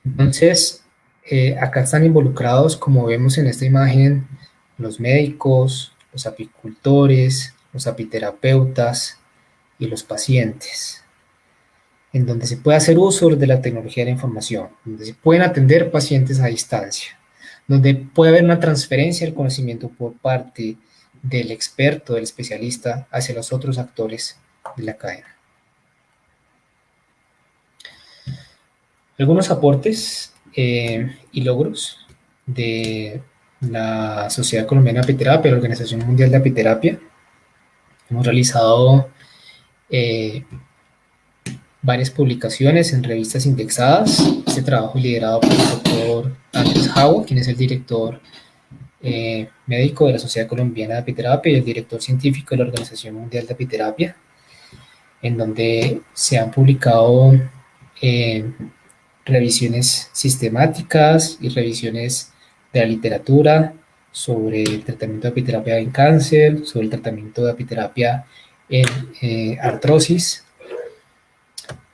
Entonces, acá están involucrados, como vemos en esta imagen, los médicos, los apicultores, los apiterapeutas y los pacientes, en donde se puede hacer uso de la tecnología de la información, donde se pueden atender pacientes a distancia, donde puede haber una transferencia del conocimiento por parte del experto, del especialista, hacia los otros actores de la cadena. Algunos aportes y logros de la Sociedad Colombiana de Apiterapia, la Organización Mundial de Apiterapia. Hemos realizado eh, varias publicaciones en revistas indexadas. Este trabajo liderado por el doctor Andrés Hawa, quien es el director médico de la Sociedad Colombiana de Apiterapia y el director científico de la Organización Mundial de Apiterapia, en donde se han publicado eh, revisiones sistemáticas y revisiones de la literatura sobre el tratamiento de apiterapia en cáncer, sobre el tratamiento de apiterapia en artrosis.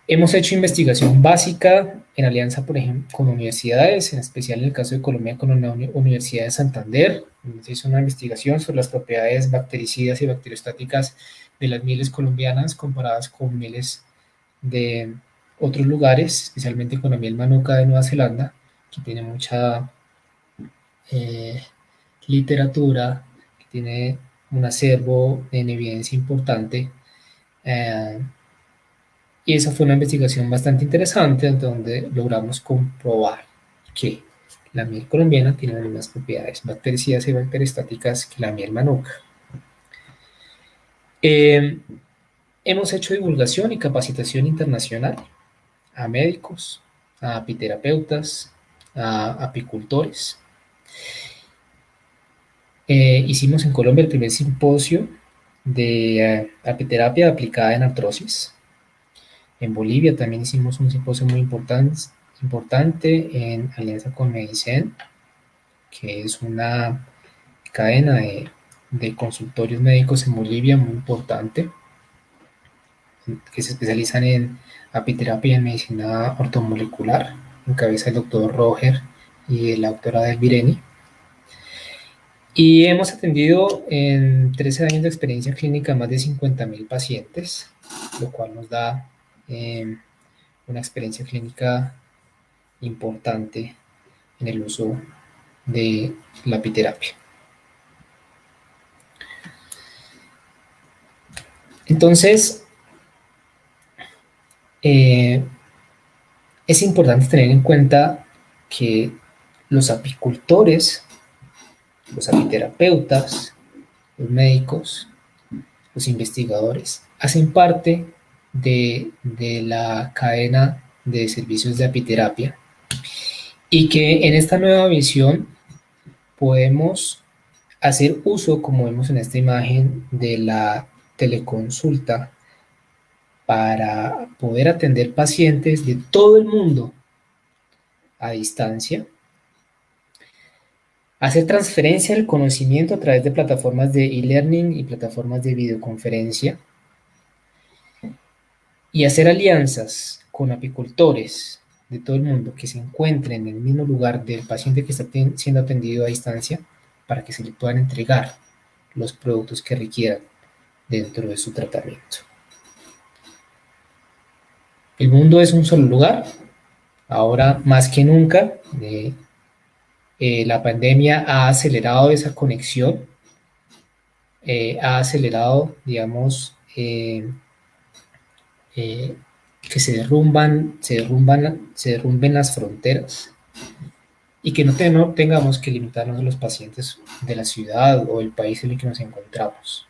Hemos hecho investigación básica en alianza, por ejemplo, con universidades, en especial en el caso de Colombia con la Universidad de Santander. Se hizo una investigación sobre las propiedades bactericidas y bacteriostáticas de las mieles colombianas comparadas con mieles de otros lugares, especialmente con la miel manuka de Nueva Zelanda, que tiene mucha eh, literatura, que tiene un acervo en evidencia importante. Eh, y esa fue una investigación bastante interesante donde logramos comprobar que la miel colombiana tiene las mismas propiedades bactericidas y bacteriostáticas que la miel manuka. Eh, Hemos hecho divulgación y capacitación internacional a médicos, a apiterapeutas, a apicultores. Hicimos en Colombia el primer simposio de apiterapia aplicada en artrosis. En Bolivia también hicimos un simposio muy importante en alianza con Medicen, que es una cadena de consultorios médicos en Bolivia muy importante, que se especializan en apiterapia y en medicina ortomolecular. Encabeza el doctor Roger y la doctora Delvireni. Y hemos atendido en 13 años de experiencia clínica a más de 50.000 pacientes, lo cual nos da una experiencia clínica importante en el uso de la apiterapia. Entonces, eh, es importante tener en cuenta que los apicultores, los apiterapeutas, los médicos, los investigadores, hacen parte de la cadena de servicios de apiterapia y que en esta nueva visión podemos hacer uso, como vemos en esta imagen, de la teleconsulta para poder atender pacientes de todo el mundo a distancia, hacer transferencia del conocimiento a través de plataformas de e-learning y plataformas de videoconferencia, y hacer alianzas con apicultores de todo el mundo que se encuentren en el mismo lugar del paciente que está siendo atendido a distancia para que se le puedan entregar los productos que requieran dentro de su tratamiento. El mundo es un solo lugar, ahora más que nunca. La pandemia ha acelerado esa conexión, ha acelerado, digamos, que se derrumben las fronteras y que no tengamos que limitarnos a los pacientes de la ciudad o el país en el que nos encontramos.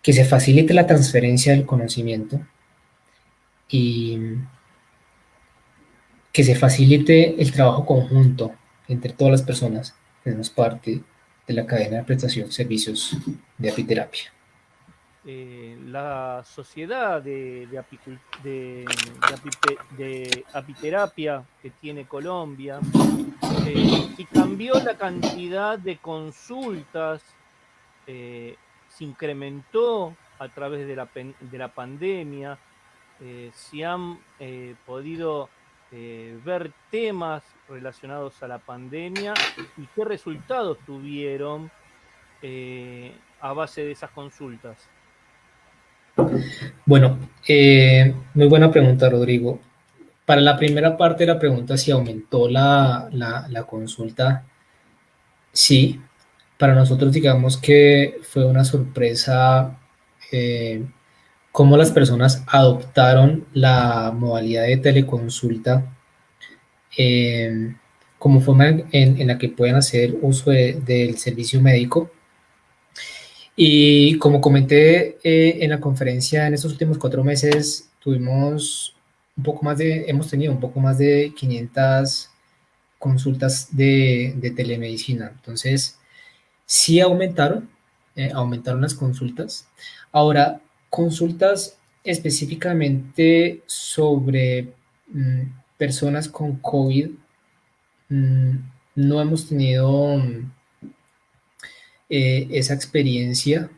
Que se facilite la transferencia del conocimiento y que se facilite el trabajo conjunto entre todas las personas que somos parte de la cadena de prestación de servicios de apiterapia. La sociedad de apiterapia que tiene Colombia, si cambió la cantidad de consultas, se incrementó a través de la pandemia, si han podido ver temas relacionados a la pandemia y qué resultados tuvieron a base de esas consultas. Bueno, muy buena pregunta, Rodrigo. Para la primera parte de la pregunta, si aumentó la consulta, sí. Para nosotros, digamos que fue una sorpresa eh, cómo las personas adoptaron la modalidad de teleconsulta eh, como forma en la que pueden hacer uso del servicio médico. Y como comenté en la conferencia, en estos últimos 4 meses tuvimos hemos tenido un poco más de 500 consultas de telemedicina. Entonces, sí aumentaron las consultas. Ahora, consultas específicamente sobre mm, personas con COVID, mm, no hemos tenido esa experiencia.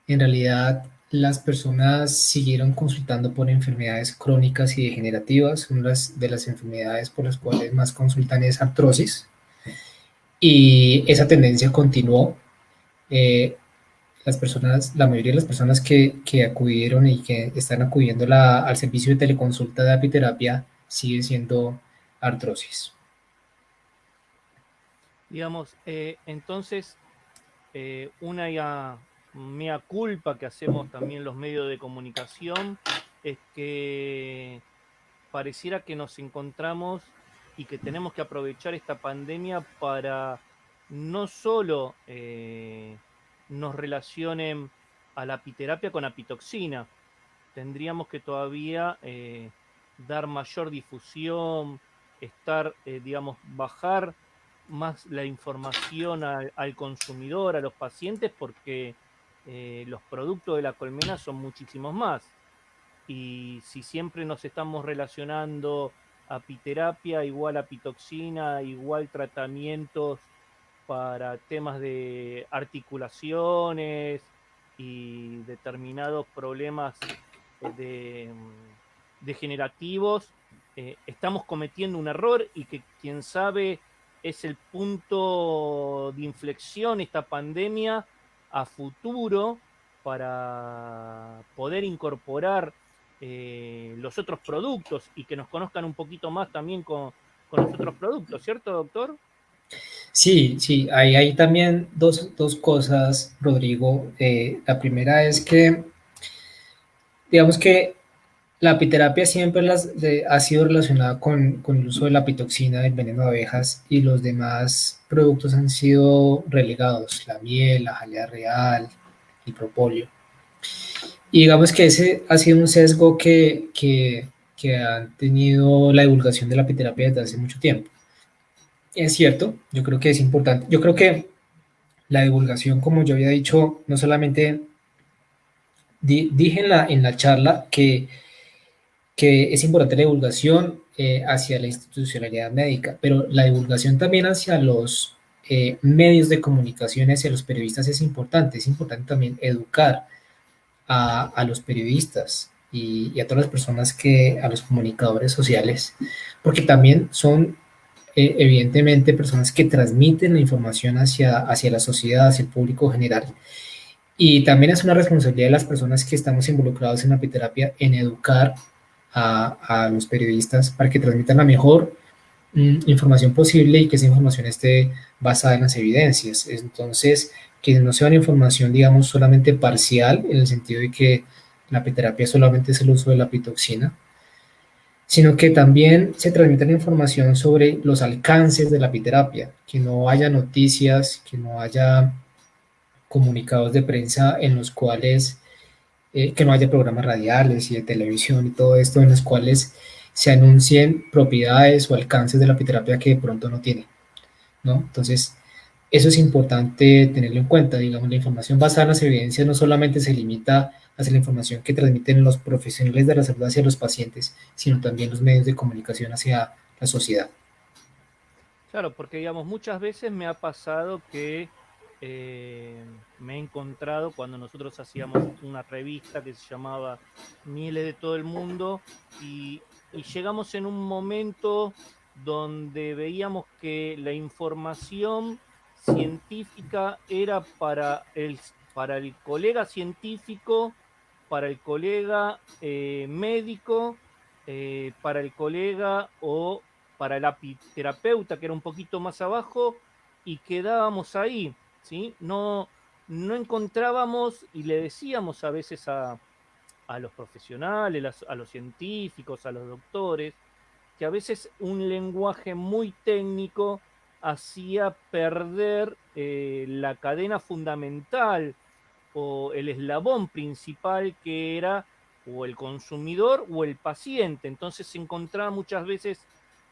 En realidad, las personas siguieron consultando por enfermedades crónicas y degenerativas. Una de las enfermedades por las cuales más consultan es artrosis. Y esa tendencia continuó. Eh, la mayoría de las personas que acudieron y que están acudiendo al servicio de teleconsulta de apiterapia sigue siendo artrosis. Digamos, entonces, una mea culpa que hacemos también los medios de comunicación es que pareciera que nos encontramos y que tenemos que aprovechar esta pandemia para no solo nos relacionen a la apiterapia con apitoxina, tendríamos que todavía dar mayor difusión, digamos, bajar más la información al consumidor, a los pacientes, porque los productos de la colmena son muchísimos más. Y si siempre nos estamos relacionando apiterapia igual apitoxina, igual tratamientos para temas de articulaciones y determinados problemas de, degenerativos, estamos cometiendo un error y que quién sabe es el punto de inflexión esta pandemia a futuro para poder incorporar los otros productos y que nos conozcan un poquito más también con los otros productos, ¿cierto, doctor? Sí, sí, hay también dos cosas, Rodrigo. La primera es que, digamos que la apiterapia siempre ha sido relacionada con el uso de la pitoxina, del veneno de abejas, y los demás productos han sido relegados, la miel, la jalea real, el propóleo. Y digamos que ese ha sido un sesgo que ha tenido la divulgación de la apiterapia desde hace mucho tiempo. Es cierto, yo creo que es importante. Yo creo que la divulgación, como yo había dicho, no solamente dije en la charla que es importante la divulgación hacia la institucionalidad médica, pero la divulgación también hacia los medios de comunicación, hacia los periodistas es importante también educar a los periodistas y a todas las personas a los comunicadores sociales, porque también son evidentemente personas que transmiten la información hacia la sociedad, hacia el público general. Y también es una responsabilidad de las personas que estamos involucrados en la apiterapia en educar a los periodistas para que transmitan la mejor información posible y que esa información esté basada en las evidencias. Entonces, que no sea una información, digamos, solamente parcial, en el sentido de que la apiterapia solamente es el uso de la pitoxina, sino que también se transmita la información sobre los alcances de la apiterapia, que no haya noticias, que no haya comunicados de prensa en los cuales, que no haya programas radiales y de televisión y todo esto en los cuales se anuncien propiedades o alcances de la apiterapia que de pronto no tiene, ¿no? Entonces, eso es importante tenerlo en cuenta. Digamos, la información basada en las evidencias no solamente se limita a la información que transmiten los profesionales de la salud hacia los pacientes, sino también los medios de comunicación hacia la sociedad. Claro, porque digamos, muchas veces me ha pasado que me he encontrado cuando nosotros hacíamos una revista que se llamaba Mieles de todo el mundo y y llegamos en un momento donde veíamos que la información científica era para el colega científico, para el colega médico, para el colega o para el apiterapeuta, que era un poquito más abajo, y quedábamos ahí, ¿sí? No encontrábamos, y le decíamos a veces a los profesionales, a los científicos, a los doctores, que a veces un lenguaje muy técnico hacía perder la cadena fundamental o el eslabón principal que era o el consumidor o el paciente. Entonces se encontraba muchas veces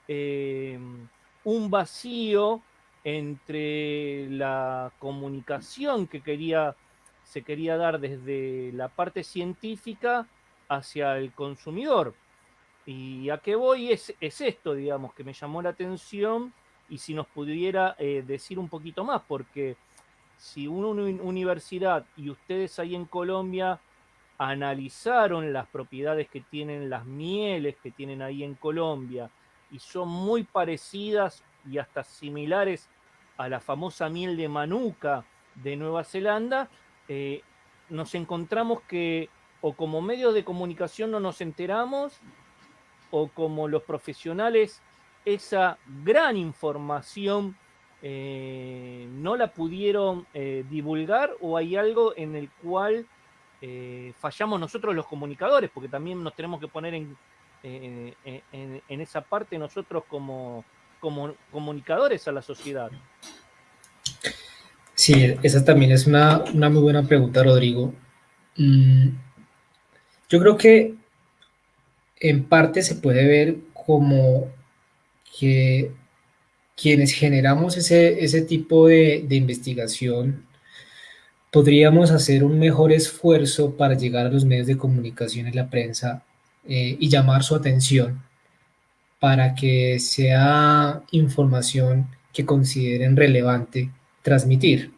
eh, un vacío entre la comunicación que se quería dar desde la parte científica hacia el consumidor. ¿Y a qué voy? Es esto, digamos, que me llamó la atención y si nos pudiera decir un poquito más, porque si una universidad y ustedes ahí en Colombia analizaron las propiedades que tienen las mieles que tienen ahí en Colombia y son muy parecidas y hasta similares a la famosa miel de Manuka de Nueva Zelanda, eh, nos encontramos que o como medios de comunicación no nos enteramos o como los profesionales esa gran información no la pudieron divulgar o hay algo en el cual fallamos nosotros los comunicadores, porque también nos tenemos que poner en esa parte nosotros como comunicadores a la sociedad. Sí, esa también es una muy buena pregunta, Rodrigo. Mm, yo creo que en parte se puede ver como que quienes generamos ese tipo de investigación podríamos hacer un mejor esfuerzo para llegar a los medios de comunicación y la prensa y llamar su atención para que sea información que consideren relevante transmitir.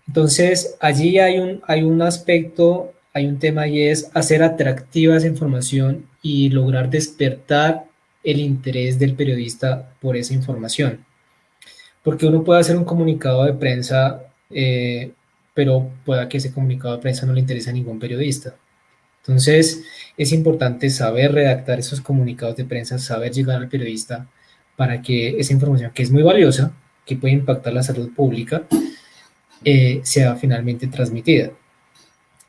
Entonces, allí hay un aspecto, hay un tema y es hacer atractiva esa información y lograr despertar el interés del periodista por esa información. Porque uno puede hacer un comunicado de prensa, pero pueda que ese comunicado de prensa no le interese a ningún periodista. Entonces, es importante saber redactar esos comunicados de prensa, saber llegar al periodista para que esa información que es muy valiosa, que puede impactar la salud pública, sea finalmente transmitida.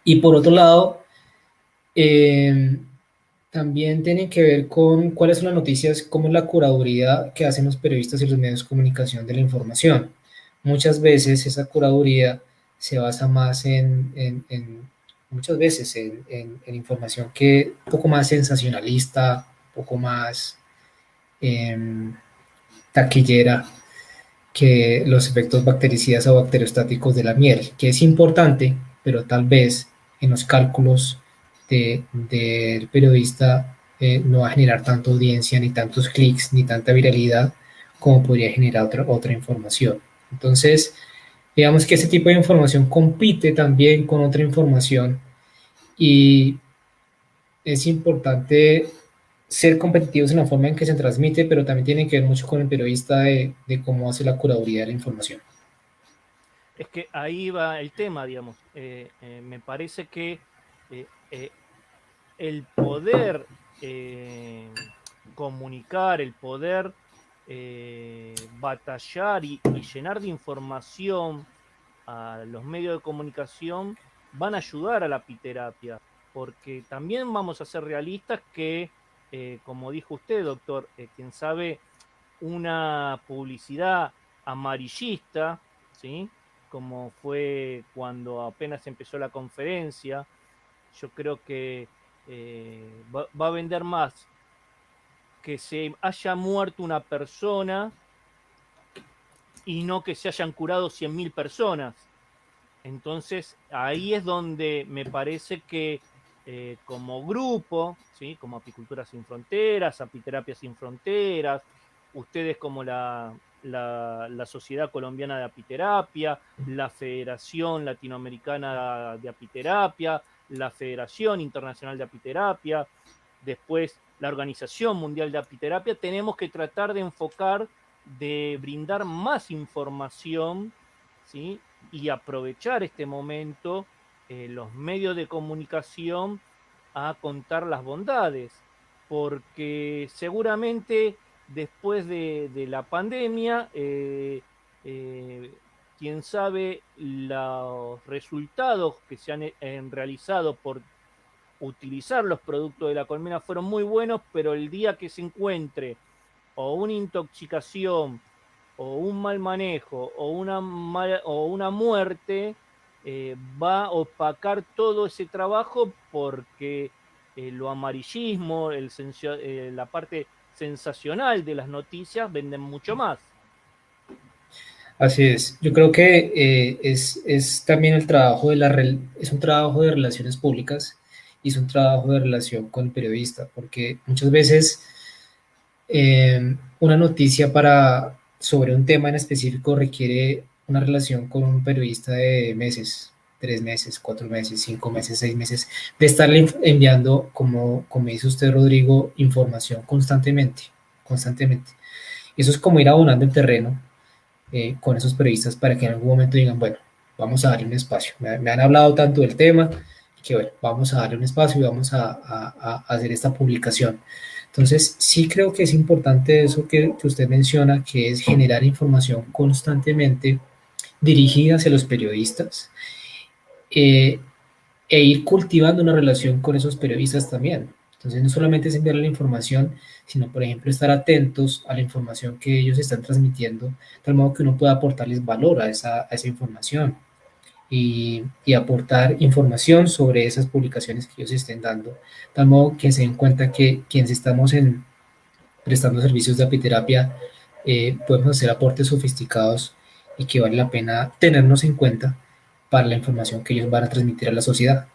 Y por otro lado, eh, también tienen que ver con cuáles son las noticias, cómo es la curaduría que hacen los periodistas y los medios de comunicación de la información. Muchas veces esa curaduría se basa más muchas veces en información que un poco más sensacionalista, un poco más eh, taquillera que los efectos bactericidas o bacteriostáticos de la miel, que es importante, pero tal vez en los cálculos del periodista no va a generar tanta audiencia, ni tantos clics, ni tanta viralidad como podría generar otra información. Entonces, digamos que ese tipo de información compite también con otra información y es importante ser competitivos en la forma en que se transmite, pero también tiene que ver mucho con el periodista de cómo hace la curaduría de la información. Es que ahí va el tema, digamos. Me parece que el poder comunicar, el poder batallar y llenar de información a los medios de comunicación van a ayudar a la apiterapia, porque también vamos a ser realistas que, como dijo usted, doctor, quien sabe una publicidad amarillista, ¿sí? Como fue cuando apenas empezó la conferencia, yo creo que va a vender más que se haya muerto una persona y no que se hayan curado 100.000 personas. Entonces, ahí es donde me parece que como grupo, ¿sí? Como Apicultura Sin Fronteras, Apiterapia Sin Fronteras, ustedes como la Sociedad Colombiana de Apiterapia, la Federación Latinoamericana de Apiterapia, la Federación Internacional de Apiterapia, después la Organización Mundial de Apiterapia, tenemos que tratar de enfocar, de brindar más información, ¿sí? Y aprovechar este momento, los medios de comunicación, a contar las bondades, porque seguramente después de la pandemia, quién sabe los resultados que se han realizado por utilizar los productos de la colmena fueron muy buenos, pero el día que se encuentre o una intoxicación o un mal manejo o una muerte, va a opacar todo ese trabajo, porque lo amarillismo, la parte sensacional de las noticias venden mucho más. Así es. Yo creo que es también el trabajo es un trabajo de relaciones públicas y es un trabajo de relación con el periodista, porque muchas veces una noticia sobre un tema en específico requiere una relación con un periodista de meses, 3 meses, 4 meses, 5 meses, 6 meses, de estarle enviando, como dice usted, Rodrigo, información constantemente, constantemente. Y eso es como ir abonando el terreno con esos periodistas para que en algún momento digan, bueno, vamos a darle un espacio. Me han hablado tanto del tema que, bueno, vamos a darle un espacio y vamos a hacer esta publicación. Entonces, sí creo que es importante eso que usted menciona, que es generar información constantemente dirigida hacia los periodistas eh, e ir cultivando una relación con esos periodistas también. Entonces, no solamente es enviarle la información, sino, por ejemplo, estar atentos a la información que ellos están transmitiendo, de tal modo que uno pueda aportarles valor a esa información y aportar información sobre esas publicaciones que ellos estén dando, de tal modo que se den cuenta que quienes estamos prestando servicios de apiterapia podemos hacer aportes sofisticados y que vale la pena tenernos en cuenta para la información que ellos van a transmitir a la sociedad.